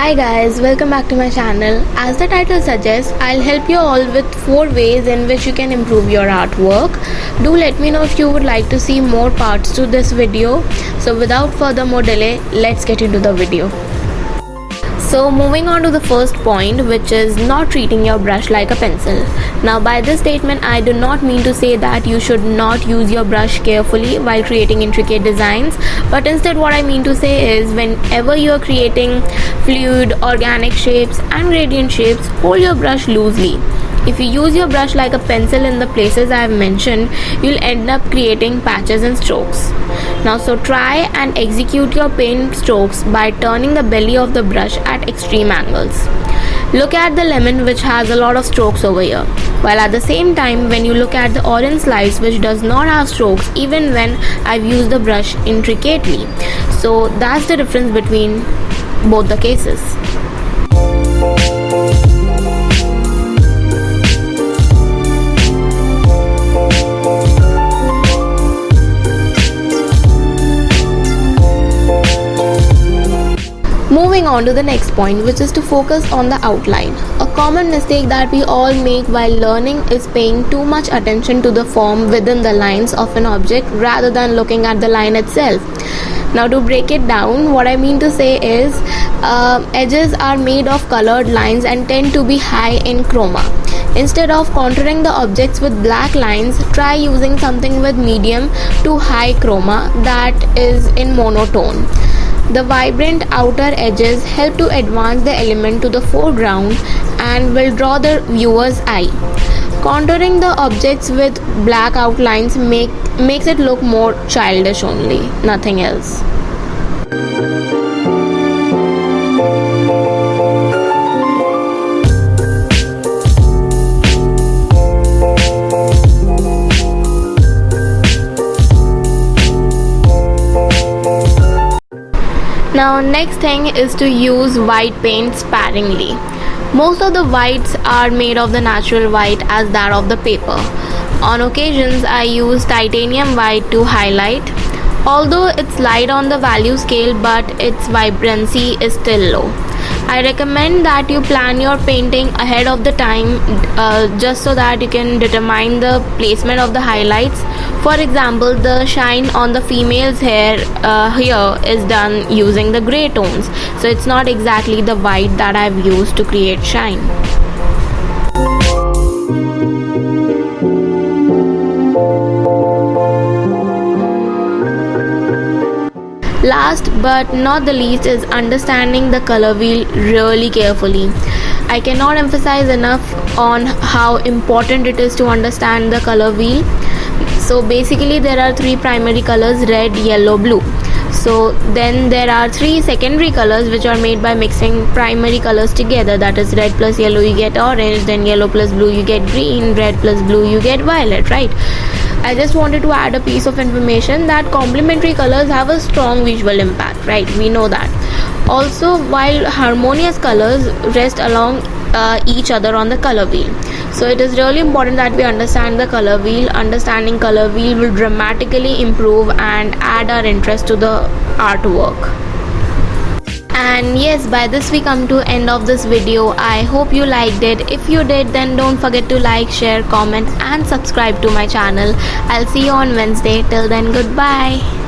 Hi guys, welcome back to my channel. As the title suggests, I'll help you all with 4 ways in which you can improve your artwork. Do let me know if you would like to see more parts to this video. So without further more delay, let's get into the video. So moving on to the first point, which is not treating your brush like a pencil. Now by this statement, I do not mean to say that you should not use your brush carefully while creating intricate designs, but instead what I mean to say is whenever you are creating fluid, organic shapes and gradient shapes, hold your brush loosely. If you use your brush like a pencil in the places I have mentioned, you'll end up creating patches and strokes. Now so try and execute your paint strokes by turning the belly of the brush at extreme angles. Look at the lemon, which has a lot of strokes over here, while at the same time when you look at the orange slice, which does not have strokes even when I've used the brush intricately. So that's the difference between both the cases. Moving on to the next point, which is to focus on the outline. A common mistake that we all make while learning is paying too much attention to the form within the lines of an object rather than looking at the line itself. Now to break it down, what I mean to say is edges are made of colored lines and tend to be high in chroma. Instead of contouring the objects with black lines, try using something with medium to high chroma that is in monotone. The vibrant outer edges help to advance the element to the foreground and will draw the viewer's eye. Contouring the objects with black outlines makes it look more childish only, nothing else. Now next thing is to use white paint sparingly. Most of the whites are made of the natural white as that of the paper. On occasions I use titanium white to highlight. Although it's light on the value scale, but its vibrancy is still low. I recommend that you plan your painting ahead of the time just so that you can determine the placement of the highlights. For example, the shine on the female's hair here is done using the grey tones, so it's not exactly the white that I've used to create shine. Last but not the least is understanding the color wheel really carefully. I cannot emphasize enough on how important it is to understand the color wheel. So basically there are 3 primary colors: red, yellow, blue. So then there are 3 secondary colors which are made by mixing primary colors together, that is red plus yellow you get orange, then yellow plus blue you get green, red plus blue you get violet, right? I just wanted to add a piece of information that complementary colors have a strong visual impact, right? We know that. Also, while harmonious colors rest along each other on the color wheel. So it is really important that we understand the color wheel. Understanding color wheel will dramatically improve and add our interest to the artwork. And yes, by this we come to end of this video. I hope you liked it. If you did, then don't forget to like, share, comment and subscribe to my channel. I'll see you on Wednesday. Till then, goodbye.